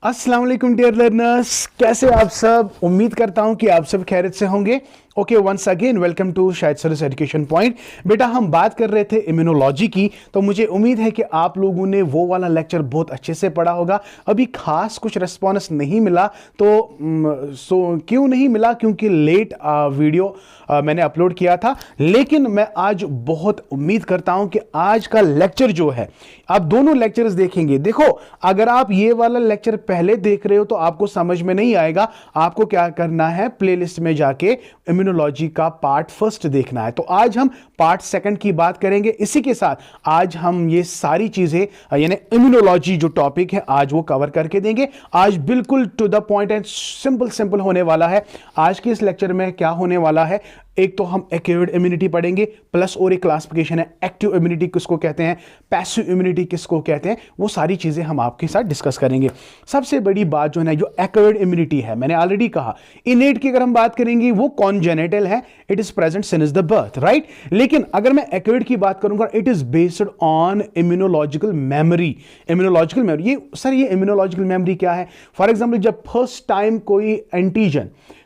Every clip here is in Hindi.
अस्सलाम वालेकुम डियर लर्नर्स, कैसे आप सब। उम्मीद करता हूं कि आप सब खैरियत से होंगे। Okay, once again welcome to Shahid service education point. बेटा, हम बात कर रहे थे इम्यूनोलॉजी की, तो मुझे उम्मीद है कि आप लोगों ने वो वाला लेक्चर बहुत अच्छे से पढ़ा होगा। अभी खास कुछ रिस्पॉन्स नहीं मिला, तो क्यों नहीं मिला? क्योंकि लेट वीडियो मैंने अपलोड किया था। लेकिन मैं आज बहुत उम्मीद करता हूं कि आज का लेक्चर जो है, आप दोनों लेक्चर्स देखेंगे। देखो, अगर आप ये वाला लेक्चर पहले देख रहे हो तो आपको समझ में नहीं आएगा। आपको क्या करना है, प्लेलिस्ट में जाके इम्यूनोलॉजी का पार्ट फर्स्ट देखना है। तो आज हम पार्ट सेकंड की बात करेंगे। इसी के साथ आज हम ये सारी चीजें यानी इम्यूनोलॉजी जो टॉपिक है आज वो कवर करके देंगे। आज बिल्कुल to the point and simple होने वाला है। आज के इस लेक्चर में क्या होने वाला है, एक तो हम एक्वायर्ड इम्यूनिटी पढ़ेंगे, प्लस और एक क्लासिफिकेशन है एक्टिव इम्यूनिटी किसको कहते हैं, पैसिव इम्यूनिटी किसको कहते हैं, वो सारी चीजें हम आपके साथ डिस्कस करेंगे। सबसे बड़ी बात जो है, जो एक्वायर्ड इम्यूनिटी है, मैंने ऑलरेडी कहा इनेट की अगर हम बात करेंगे वो कॉन्जेनिटल है, it is present since the birth, right. लेकिन अगर मैं एक्वायर्ड की बात करूंगा, it is based on immunological memory. Immunological memory, ये इम्यूनोलॉजिकल मेमोरी क्या है? फॉर एग्जाम्पल, जब फर्स्ट टाइम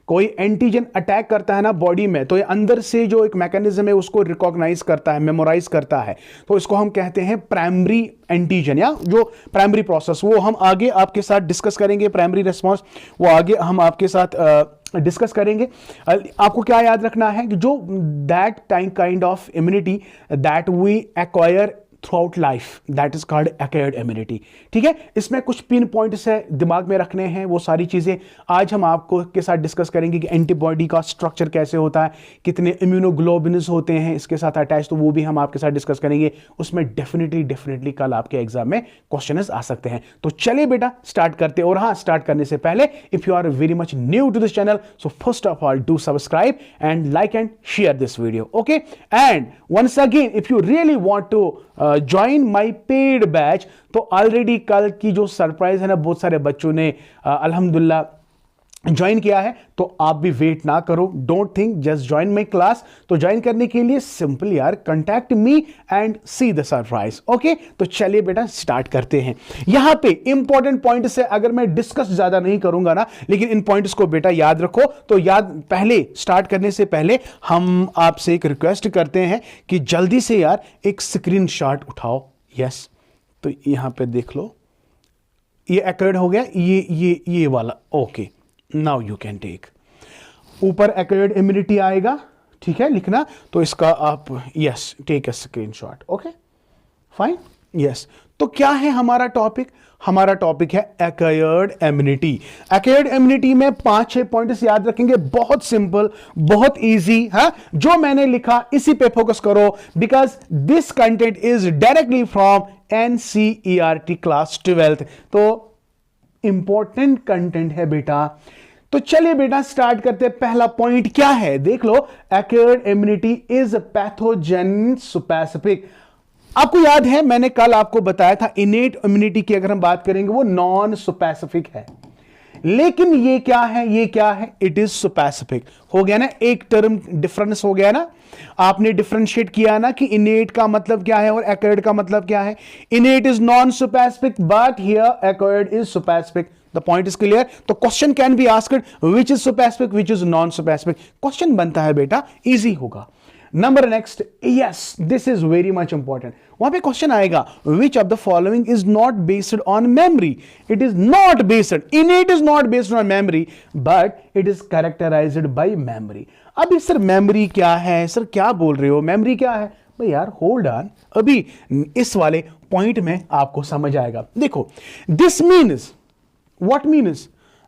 कोई एंटीजन अटैक करता है ना बॉडी में, तो ये अंदर से जो एक मैकेनिज्म है उसको रिकॉग्नाइज करता है, मेमोराइज करता है। तो इसको हम कहते हैं प्राइमरी एंटीजन, या जो प्राइमरी प्रोसेस, वो हम आगे आपके साथ डिस्कस करेंगे। प्राइमरी रिस्पॉन्स वो आगे हम आपके साथ डिस्कस करेंगे। आपको क्या याद रखना है कि जो that time kind of immunity that we acquire through life, that is called acquired immunity. ठीक है, इसमें कुछ पिन पॉइंट्स है दिमाग में रखने हैं, वो सारी चीजें आज हम आपको के साथ डिस्कस करेंगे कि एंटीबॉडी का स्ट्रक्चर कैसे होता है, कितने इम्यूनोग्लोबुलिन्स होते हैं इसके साथ अटैच, तो वो भी हम आपके साथ डिस्कस करेंगे। उसमें डेफिनेटली कल आपके एग्जाम में क्वेश्चंस आ सकते हैं। तो चलिए बेटा स्टार्ट करते हैं। और हाँ, स्टार्ट करने से पहले, if you are very much new to this channel, so first of all do subscribe and like and share this video, okay. And once again, if you really want to join my paid batch, तो ऑलरेडी कल की जो सरप्राइज है ना, बहुत सारे बच्चों ने अल्हम्दुलिल्लाह ज्वाइन किया है। तो आप भी वेट ना करो, don't think, just join my class. तो ज्वाइन करने के लिए सिंपल यार contact me and see the surprise, okay. तो चलिए बेटा स्टार्ट करते हैं। यहां पे इंपॉर्टेंट पॉइंट से अगर मैं डिस्कस ज्यादा नहीं करूंगा ना, लेकिन इन पॉइंट्स को बेटा याद रखो। तो पहले स्टार्ट करने से पहले हम आपसे एक रिक्वेस्ट करते हैं कि जल्दी से यार एक स्क्रीनशॉट उठाओ। यस, तो यहां पे देख लो, ये एक्वायर्ड हो गया, ये वाला, okay. Now you can take, ऊपर एक्वायर्ड इम्यूनिटी आएगा, ठीक है, लिखना। तो इसका आप yes take a screenshot, okay fine. Yes, तो क्या है हमारा टॉपिक? हमारा टॉपिक है एक्वायर्ड इम्यूनिटी। एक्वायर्ड इम्यूनिटी में 5-6 पॉइंट्स याद रखेंगे, बहुत सिंपल, बहुत इजी है। जो मैंने लिखा इसी पे फोकस करो, because this content is directly from NCERT class 12th। तो इंपॉर्टेंट कंटेंट है बेटा। तो चलिए बेटा स्टार्ट करते हैं। पहला पॉइंट क्या है, देख लो, acquired immunity is pathogen specific. आपको याद है मैंने कल आपको बताया था, इनेट इम्यूनिटी की अगर हम बात करेंगे वो नॉन स्पेसिफिक है, लेकिन ये क्या है, इट इज स्पेसिफिक। हो गया ना, एक टर्म डिफरेंस हो गया ना। आपने डिफरेंशिएट किया ना कि इनेट का मतलब क्या है और एक्वायर्ड का मतलब क्या है। Innate is non specific but here acquired is specific. The point is clear. तो question can be asked which is specific, which is non specific. Question बनता है बेटा, इजी होगा। Number next, yes this is very much important. वहां पे क्वेश्चन आएगा, which of the following is not based on memory. It is not based, innate is not based on memory but it is characterised bye memory. अब सर मेमोरी क्या है, सर क्या बोल रहे हो, मेमोरी क्या है? भाई यार होल्ड ऑन, अभी इस वाले पॉइंट में आपको समझ आएगा। देखो, this means, what means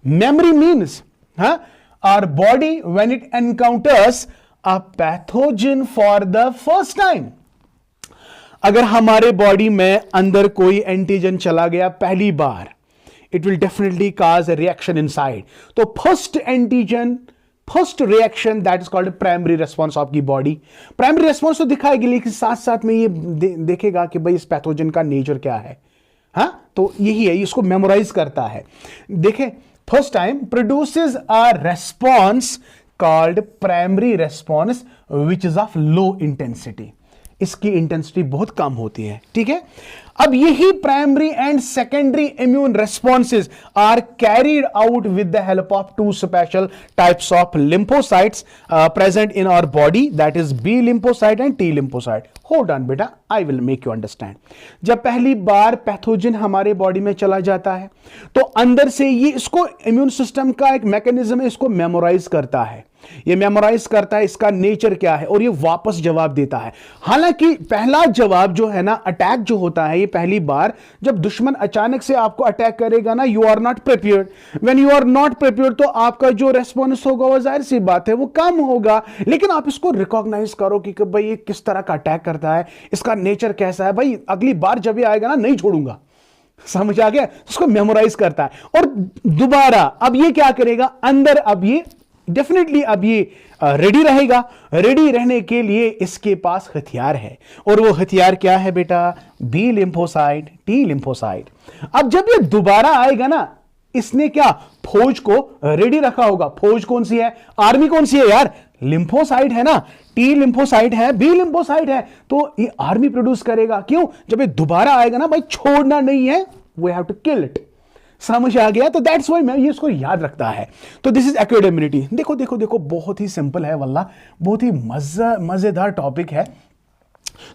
memory means our body when it encounters a pathogen for the first time। अगर हमारे बॉडी में अंदर कोई एंटीजन चला गया पहली बार, it will definitely cause a reaction inside। तो first antigen, first reaction, that is called primary response of की बॉडी। प्राइमरी रेस्पॉन्स तो दिखाएगी, लेकिन साथ साथ में ये देखेगा कि भाई इस पैथोजन का नेचर क्या है। हाँ, तो यही है, इसको मेमोराइज करता है। देखें, first time produces a response called primary response which is of low intensity. इसकी इंटेंसिटी बहुत कम होती है, ठीक है। अब यही primary and secondary immune responses are carried out with the help of two special types of lymphocytes present in our body, that is B lymphocyte and T lymphocyte. Hold on बेटा, I will make you understand. जब पहली बार पैथोजन हमारे बॉडी में चला जाता है तो अंदर से ये इसको इम्यून सिस्टम का एक मैकेनिज्म है, इसको मेमोराइज करता है, ये मेमोराइज करता है इसका नेचर क्या है और ये वापस जवाब देता है। हालांकि पहला जवाब जो है ना, अटैक जो होता है, ये पहली बार जब दुश्मन अचानक से आपको अटैक करेगा ना, you are not prepared. When you are not prepared तो आपका जो रेस्पॉन्स होगा वो जाहिर सी बात है वो कम होगा, लेकिन आप इसको रिकॉग्नाइज करो कि भाई ये किस तरह का अटैक करता है, इसका नेचर कैसा है, भाई अगली बार जब ये आएगा ना नहीं छोड़ूंगा। समझ आ गया? उसको मेमोराइज करता है और दोबारा अब ये क्या करेगा अंदर, अब ये डेफिनेटली अब ये रेडी रहेगा। रेडी रहने के लिए इसके पास हथियार है और वो हथियार क्या है बेटा? B lymphocyte, T lymphocyte. अब जब ये दोबारा आएगा ना, इसने क्या फौज को रेडी रखा होगा। फौज कौन सी है? आर्मी कौन सी है यार? लिम्फोसाइट है ना, टी लिम्फोसाइट है, बी लिम्फोसाइट है, तो ये आर्मी प्रोड्यूस करेगा। क्यों? जब ये दोबारा आएगा ना भाई, छोड़ना नहीं है, we have to kill it. समझ आ गया? तो दैट्स व्हाई मैं ये इसको याद रखता है। तो दिस इज एक्वायर्ड इम्यूनिटी। देखो देखो देखो, बहुत ही सिंपल है वल्ला, बहुत ही मजेदार टॉपिक है।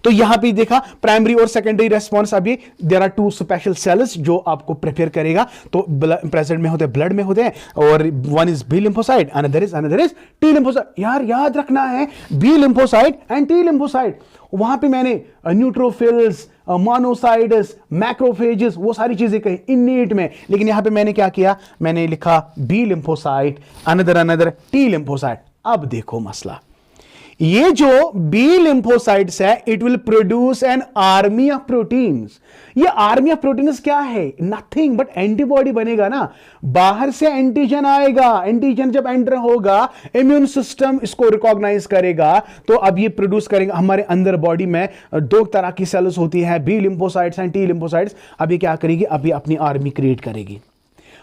तो यहां पे देखा प्राइमरी और सेकेंडरी रेस्पॉन्स, अभी there are two special cells जो आपको प्रिपेयर करेगा। तो प्रेजेंट में होते हैं, ब्लड में होते हैं, और one is B lymphocyte, another is T lymphocyte. यार याद रखना है B lymphocyte and T lymphocyte. वहां पे मैंने न्यूट्रोफिल्स, मोनोसाइट्स, मैक्रोफेजेस, वो सारी चीजें कही इननेट में, लेकिन यहां पे मैंने क्या किया, मैंने लिखा B lymphocyte, another T lymphocyte. अब देखो मसला, ये जो बी लिम्फोसाइट्स है, it will produce an army of proteins. ये आर्मी ऑफ प्रोटीन्स क्या है? नथिंग बट एंटीबॉडी बनेगा ना। बाहर से एंटीजन आएगा, एंटीजन जब एंटर होगा, इम्यून सिस्टम इसको रिकॉग्नाइज करेगा, तो अब ये प्रोड्यूस करेगा। हमारे अंदर बॉडी में दो तरह की सेल्स होती है, B lymphocytes and T lymphocytes. अब ये क्या करेगी? अभी अपनी आर्मी क्रिएट करेगी,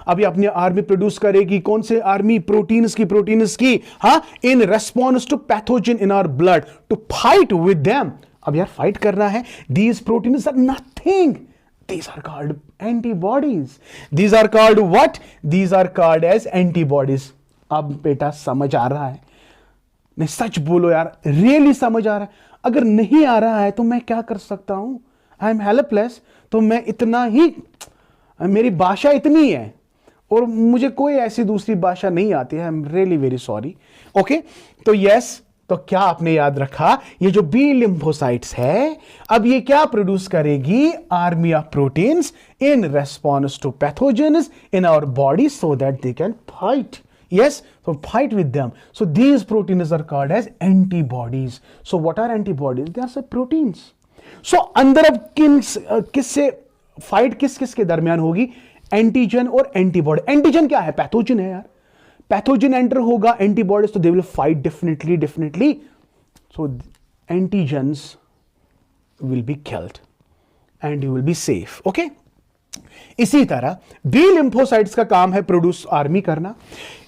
अभी अपनी आर्मी प्रोड्यूस करेगी। कौन से आर्मी? प्रोटीन्स की, हाँ, in response to pathogen in our blood to fight with them. अब यार फाइट करना है। These proteins are nothing, these are called antibodies. These are called what? These are called as antibodies. अब बेटा समझ आ रहा है? नहीं सच बोलो यार, रियली समझ आ रहा है? अगर नहीं आ रहा है तो मैं क्या कर सकता हूं? I am helpless. तो मैं इतना ही, मेरी भाषा इतनी है और मुझे कोई ऐसी दूसरी भाषा नहीं आती है। I am really very sorry. Okay, तो यस, तो क्या आपने याद रखा? ये जो बी लिम्फोसाइट्स है, अब ये क्या प्रोड्यूस करेगी? Army of proteins in response to pathogens in our body so that they can fight. Yes, so fight with them. So these proteins are called as antibodies. So what are antibodies? They are some proteins. So अंदर अब किससे फाइट किस के दरमियान होगी? एंटीजन और एंटीबॉडी। एंटीजन क्या है? पैथोजन है यार। पैथोजन एंटर होगा, एंटीबॉडीज, तो they will fight definitely. So antigens will be killed and you will be safe. Okay, इसी तरह बी लिम्फोसाइट्स का काम है प्रोड्यूस आर्मी करना।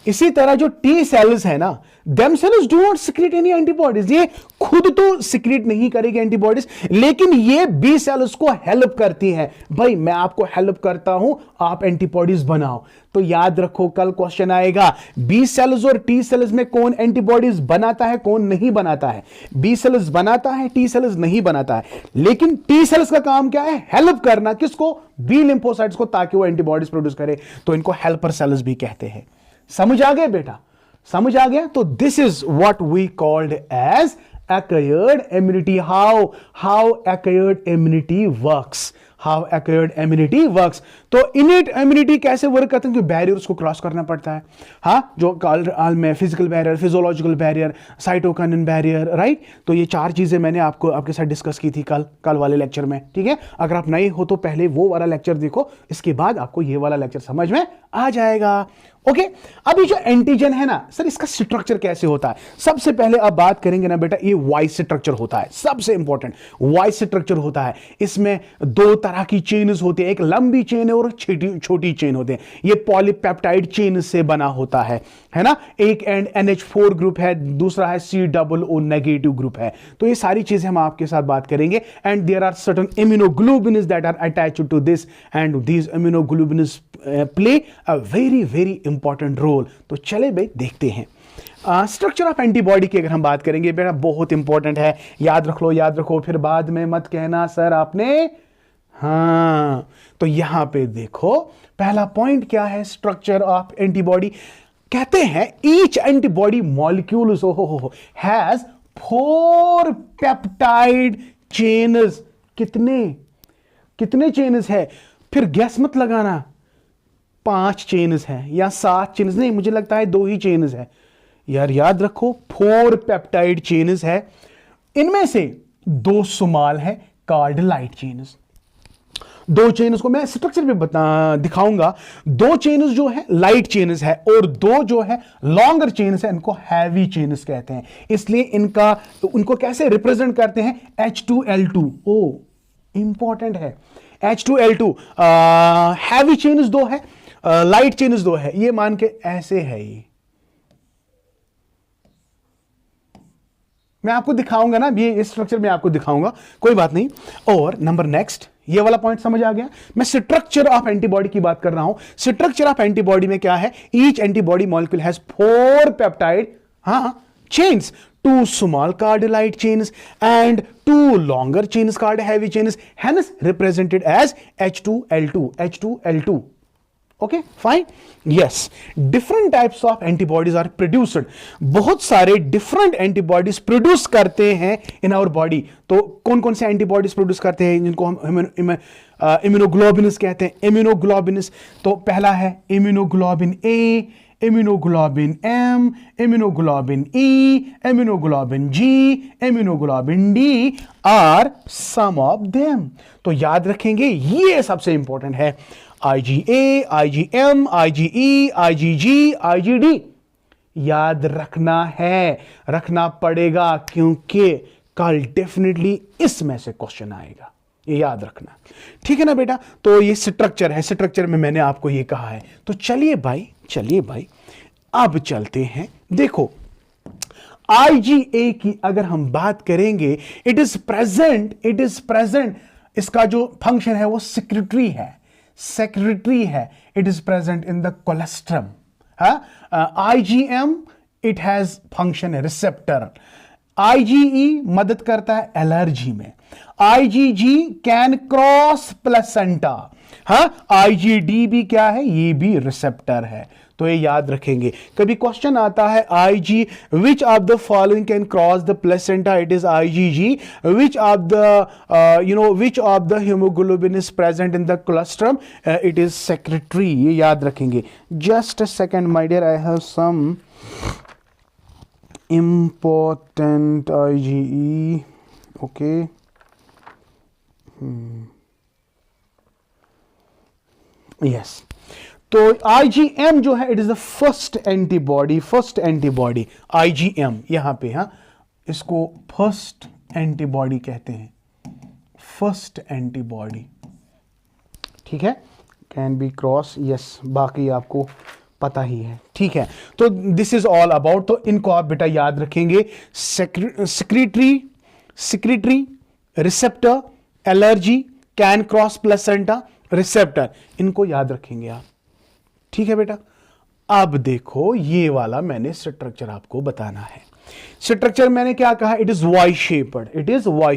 इसी तरह जो टी सेल्स है ना, themselves do not secrete any antibodies। ये खुद तो सिक्रीट नहीं करेगी एंटीबॉडीज, लेकिन ये बी सेल्स को हेल्प करती है। भाई मैं आपको हेल्प करता हूं, आप एंटीबॉडीज बनाओ। तो याद रखो, कल क्वेश्चन आएगा, बी सेल्स और टी सेल्स में कौन एंटीबॉडीज बनाता है, कौन नहीं बनाता है? बी सेल्स बनाता है, टी सेल्स नहीं बनाता है। लेकिन टी सेल्स का काम क्या है? हेल्प करना। किसको? बी लिम्फोसाइट्स को, ताकि वो एंटीबॉडीज प्रोड्यूस करे। तो इनको हेल्पर सेल्स भी कहते हैं। समझ आ गया बेटा? समझ आ गया? तो this is what we called as acquired immunity. How acquired immunity works? How acquired immunity works? तो innate immunity कैसे वर्क करते हैं? कि बैरियर्स को क्रॉस करना पड़ता है, हाँ, जो काल में physical barrier, physiological barrier, cytokinin barrier, right. तो ये चार चीजें मैंने आपके साथ डिस्कस की थी कल वाले लेक्चर में, ठीक है। अगर आप नए हो तो पहले वो वाला लेक्चर देखो, इसके बाद आपको ये वाला लेक्चर समझ में आ जाएगा। ओके, अब ये जो एंटीजन है ना सर, इसका स्ट्रक्चर कैसे होता है? सबसे पहले अब बात करेंगे ना बेटा, ये वाई स्ट्रक्चर होता है, सबसे इंपॉर्टेंट वाई स्ट्रक्चर होता है। इसमें दो तरह की चेन्स होती है, एक लंबी चेन है और छोटी चेन होते हैं। ये पॉलीपेप्टाइड चेन से बना होता है ना। एक एंड NH4 ग्रुप है, दूसरा है COO नेगेटिव ग्रुप है। तो ये सारी चीजें हम आपके साथ बात करेंगे। And there are certain immunoglobulins that are attached to this, and these immunoglobulins play a very very important role. तो चले भाई देखते हैं। स्ट्रक्चर ऑफ एंटीबॉडी की अगर हम बात करेंगे बेटा, बहुत इंपॉर्टेंट है, याद रख लो, याद रखो, फिर बाद में मत कहना सर आपने। हाँ, तो यहां पे देखो पहला पॉइंट क्या है, स्ट्रक्चर ऑफ एंटीबॉडी। कहते हैं each antibody molecule has 4 peptide chains. कितने चेन्स है? फिर गैस मत लगाना 5 चेन्स है या 7 चेन्स, नहीं, मुझे लगता है 2 ही चेन्स है यार। याद रखो 4 पेप्टाइड चेन्स है, इनमें से 2 स्मॉल है कॉल्ड लाइट चेन्स। 2 चेन्स को मैं स्ट्रक्चर में दिखाऊंगा। 2 चेन्स जो है लाइट चेन्स है और 2 जो है लॉन्गर चेन्स है, इनको हैवी चेन्स कहते हैं। इसलिए उनको कैसे रिप्रेजेंट करते हैं? H2L2। ओ इंपॉर्टेंट है, H2L2। हैवी चेन्स 2 है, लाइट चेन्स 2 है, ये मान के ऐसे है। ये मैं आपको दिखाऊंगा ना, ये स्ट्रक्चर में आपको दिखाऊंगा, कोई बात नहीं। और नंबर नेक्स्ट, ये वाला पॉइंट समझ आ गया। मैं स्ट्रक्चर ऑफ एंटीबॉडी की बात कर रहा हूं। स्ट्रक्चर ऑफ एंटीबॉडी में क्या है? Each antibody molecule has 4 peptide chains, 2 small card light chains and 2 longer chains called heavy chains, hence represented as H2L2. Okay, fine. Yes, different types of antibodies are produced. बहुत सारे different antibodies produce करते हैं in our body. तो कौन कौन से antibodies produce करते हैं जिनको हम immunoglobulins कहते हैं? immunoglobulins, तो पहला है immunoglobulin A, immunoglobulin M, immunoglobulin E, immunoglobulin G, immunoglobulin D are some of them. तो याद रखेंगे, ये सबसे इंपॉर्टेंट है। IgA, IgM, IgE, IgG, IgD याद रखना है, रखना पड़ेगा, क्योंकि कल डेफिनेटली इसमें से क्वेश्चन आएगा, ये याद रखना, ठीक है ना बेटा। तो ये स्ट्रक्चर है, स्ट्रक्चर में मैंने आपको ये कहा है। तो चलिए भाई अब चलते हैं। देखो IgA की अगर हम बात करेंगे, इट इज प्रेजेंट, इसका जो फंक्शन है वो सेक्रेटरी है, it is present in the colostrum. IgM it has function है रिसेप्टर। IgE मदद करता है एलर्जी में। IgG can cross placenta. IgD भी क्या है? ये भी रिसेप्टर है। तो ये याद रखेंगे। कभी क्वेश्चन आता है IG which of the following can cross the placenta? It is IgG। Which of the haemoglobin is present in the colostrum? It is secretory. ये याद रखेंगे। Just a second my dear, I have some important IgE. Okay. Yes. तो IgM जो है, it is the first antibody IgM यहां पे, इसको फर्स्ट एंटीबॉडी कहते हैं, फर्स्ट एंटीबॉडी, ठीक है। कैन बी क्रॉस, यस, बाकी आपको पता ही है, ठीक है। तो दिस इज ऑल अबाउट, तो इनको आप बेटा याद रखेंगे। Secretary, receptor, allergy, can cross placenta, receptor, इनको याद रखेंगे आप, ठीक है बेटा। अब देखो ये वाला मैंने स्ट्रक्चर आपको बताना है। स्ट्रक्चर मैंने क्या कहा? It is Y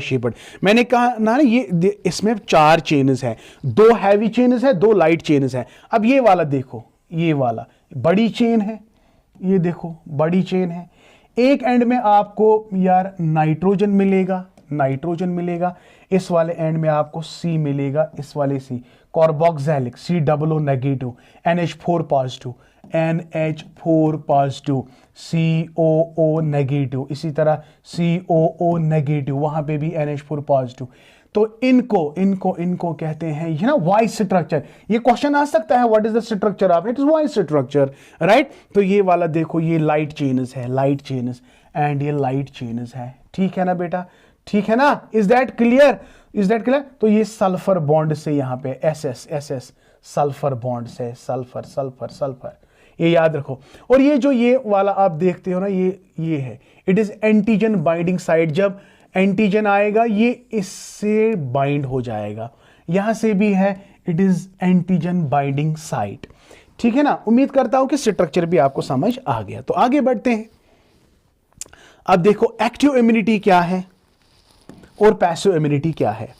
shaped. मैंने कहा ना ये इसमें 4 चेन्स है, 2 हैवी चेन्स है, 2 लाइट चेन्स है। अब ये वाला देखो, ये वाला बड़ी चेन है, ये देखो बड़ी चेन है। एक एंड में आपको यार नाइट्रोजन मिलेगा, इस वाले एंड में आपको C मिलेगा, इस वाले C carboxylic COO negative, NH4 positive, COO negative, इसी तरह COO नेगेटिव, वहां पे भी NH4 पॉजिटिव। तो इनको इनको इनको कहते हैं ये ना वाई स्ट्रक्चर। ये क्वेश्चन आ सकता है what is the structure of it, is Y structure, right. तो ये वाला देखो, ये लाइट चेन्स है, लाइट चेन्स एंड ये लाइट चेन्स है, ठीक है ना बेटा, ठीक है ना, is that clear, is that clear. तो ये सल्फर बॉन्ड से यहाँ पे S S S S sulphur bond से सल्फर सल्फर सल्फर, ये याद रखो। और ये जो ये वाला आप देखते हो ना, ये है, it is antigen binding site. जब एंटीजन आएगा ये इससे बाइंड हो जाएगा, यहां से भी है, it is antigen binding site, ठीक है ना। उम्मीद करता हूं कि स्ट्रक्चर भी आपको समझ आ गया। तो आगे बढ़ते हैं। अब देखो एक्टिव इम्यूनिटी क्या है और पैसिव इम्यूनिटी क्या है।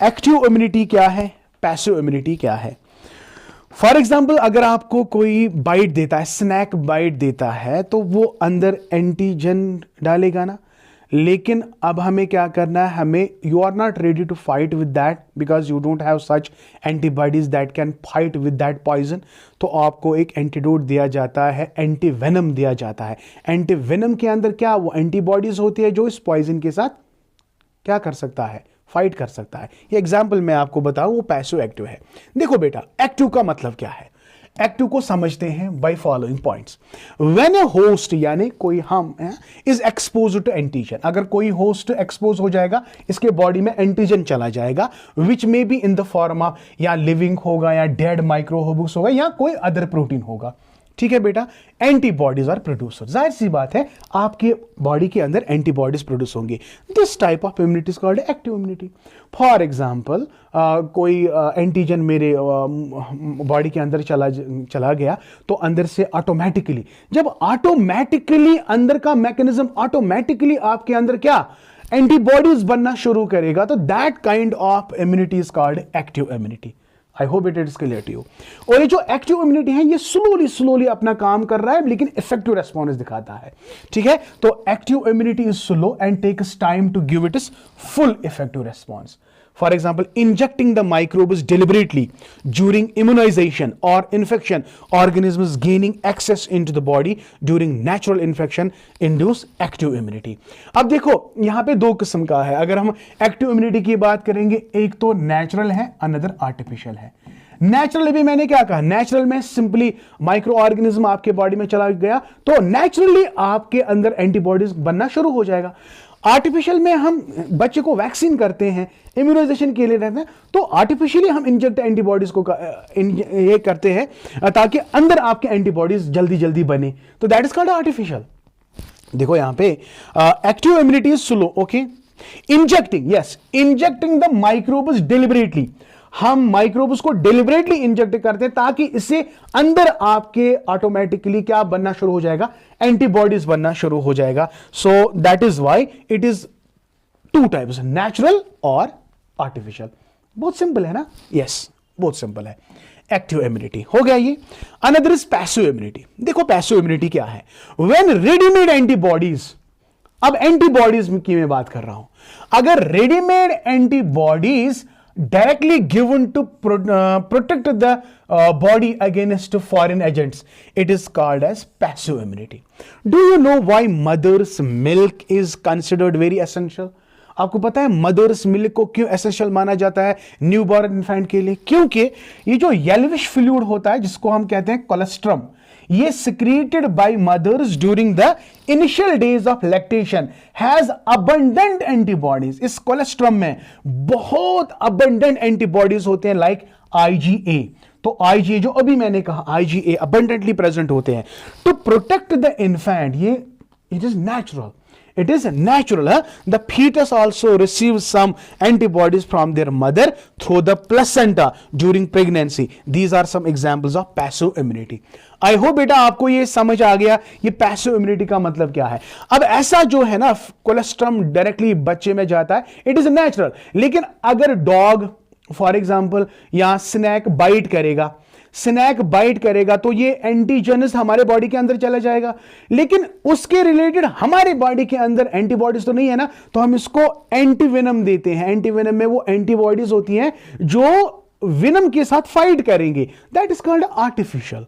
एक्टिव इम्यूनिटी क्या है, पैसिव इम्यूनिटी क्या है। फॉर एग्जाम्पल अगर आपको कोई बाइट देता है, स्नैक बाइट देता है, तो वो अंदर एंटीजन डालेगा ना, लेकिन अब हमें क्या करना है, हमें you are not ready to fight with that because you don't have such antibodies that can fight with that poison. तो आपको एक एंटीडोट दिया जाता है, एंटीवेनम दिया जाता है। एंटीवेनम के अंदर क्या, वो एंटीबॉडीज होती है जो इस पॉइजन के साथ क्या कर सकता है, फाइट कर सकता है। ये एग्जाम्पल मैं आपको बताऊं, वो पैसिव एक्टिव है। देखो बेटा, एक्टिव का मतलब क्या है, एक्टिव को समझते हैं by following points. When A host यानी कोई हम इज एक्सपोज टू एंटीजन, अगर कोई होस्ट एक्सपोज हो जाएगा, इसके बॉडी में एंटीजन चला जाएगा, which may be in the form of या लिविंग होगा या डेड माइक्रोहोब्स होगा या कोई अदर प्रोटीन होगा, ठीक है बेटा। एंटीबॉडीज आर प्रोड्यूसर, जाहिर सी बात है आपके बॉडी के अंदर एंटीबॉडीज प्रोड्यूस होंगे। This type of immunity is called active immunity. For example कोई एंटीजन मेरे बॉडी के अंदर चला गया, तो अंदर से ऑटोमेटिकली, जब ऑटोमेटिकली अंदर का मैकेनिज्म ऑटोमेटिकली आपके अंदर क्या एंटीबॉडीज बनना शुरू करेगा, तो that kind of immunity is called active immunity. I hope it is clear to you. और ये जो एक्टिव इम्यूनिटी है ये स्लोली अपना काम कर रहा है, लेकिन इफेक्टिव रेस्पॉन्स दिखाता है, ठीक है। तो active immunity is slow and takes time to give it is full effective response. For example, injecting the microbes deliberately during immunization or infection, organisms gaining access into the body during natural infection induce active immunity. अब देखो यहां पे दो किस्म का है। अगर हम एक्टिव इम्यूनिटी की बात करेंगे, एक तो नेचुरल है, अनदर आर्टिफिशियल है। नेचुरल भी मैंने क्या कहा, नेचुरल में सिंपली माइक्रो ऑर्गेनिज्म आपके बॉडी में चला गया तो नेचुरली आपके अंदर एंटीबॉडीज बनना शुरू हो जाएगा। आर्टिफिशियल में हम बच्चे को वैक्सीन करते हैं, इम्यूनाइजेशन के लिए रहते हैं, तो आर्टिफिशियली हम इंजेक्ट एंटीबॉडीज को ये करते हैं ताकि अंदर आपके एंटीबॉडीज जल्दी जल्दी बने, तो दैट इज कॉल्ड आर्टिफिशियल। देखो यहां पे active immunity is slow, okay. Injecting, yes, injecting the microbes deliberately, हम माइक्रोब्स को डिलिबरेटली इंजेक्ट करते हैं ताकि इससे अंदर आपके ऑटोमेटिकली क्या बनना शुरू हो जाएगा, एंटीबॉडीज बनना शुरू हो जाएगा। So that is why it is two types, natural और आर्टिफिशियल। बहुत सिंपल है ना, यस बहुत सिंपल है। एक्टिव इम्यूनिटी हो गया ये। Another is passive immunity. देखो पैसिव इम्यूनिटी क्या है, व्हेन रेडीमेड एंटीबॉडीज, अब एंटीबॉडीज की मैं बात कर रहा हूं, अगर readymade antibodies directly given to protect the body against foreign agents, it is called as passive immunity. Do you know why mother's milk is considered very essential? आपको पता है मदर्स मिल्क को क्यों एसेंशियल माना जाता है न्यूबॉर्न इन्फेंट के लिए? क्योंकि ये जो येलोविश फ्लूइड होता है जिसको हम कहते हैं कोलेस्ट्रम, ये secreted by mothers during the initial days of lactation has abundant antibodies. इस कोलेस्ट्रम में बहुत abundant antibodies होते हैं like IgA। तो IgA जो अभी मैंने कहा IgA abundantly present होते हैं to protect the infant। ये it is natural. It is natural. The fetus also receives some antibodies from their mother through the placenta during pregnancy. These are some examples of passive immunity. I hope बेटा आपको ये समझ आ गया ये पैसिव इम्यूनिटी का मतलब क्या है। अब ऐसा जो है ना कोलेस्ट्रम डायरेक्टली बच्चे में जाता है, इट इज नेचुरल, लेकिन अगर डॉग फॉर एग्जाम्पल या स्नैक बाइट करेगा तो ये एंटीजनस हमारे बॉडी के अंदर चला जाएगा, लेकिन उसके रिलेटेड हमारे बॉडी के अंदर एंटीबॉडीज तो नहीं है ना, तो हम इसको एंटीवेनम देते हैं। एंटीवेनम में वो एंटीबॉडीज होती हैं जो विनम के साथ फाइट करेंगे। That is called artificial,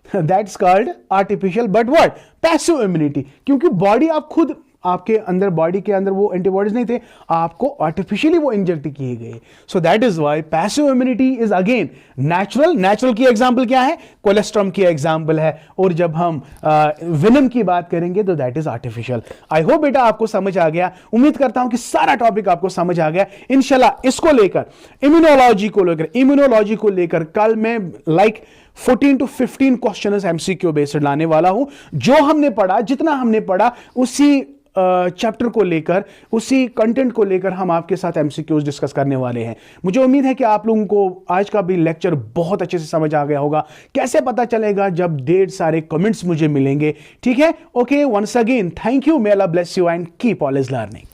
that is called artificial but what passive immunity, क्योंकि बॉडी आप खुद आपके अंदर बॉडी के अंदर वो एंटीबॉडीज नहीं थे, आपको आर्टिफिशियली वो इंजेक्ट किए गए। So that is why passive immunity is again natural. Natural की एग्जांपल क्या है? कोलेस्ट्रॉम की एग्जांपल है। और जब हम विनम की बात करेंगे तो that is artificial. I hope बेटा आपको समझ आ गया। उम्मीद करता हूं कि सारा टॉपिक आपको समझ आ गया। इंशाल्लाह इसको लेकर इम्यूनोलॉजी को लेकर कल मैं 14 to 15 क्वेश्चंस एमसीक्यू बेस्ड लाने वाला हूं। जो हमने पढ़ा, जितना हमने पढ़ा, उसी चैप्टर को लेकर, उसी कंटेंट को लेकर हम आपके साथ एमसीक्यूज डिस्कस करने वाले हैं। मुझे उम्मीद है कि आप लोगों को आज का भी लेक्चर बहुत अच्छे से समझ आ गया होगा। कैसे पता चलेगा? जब ढेर सारे कमेंट्स मुझे मिलेंगे। ठीक है, okay, once again thank you, may Allah bless you and keep always learning.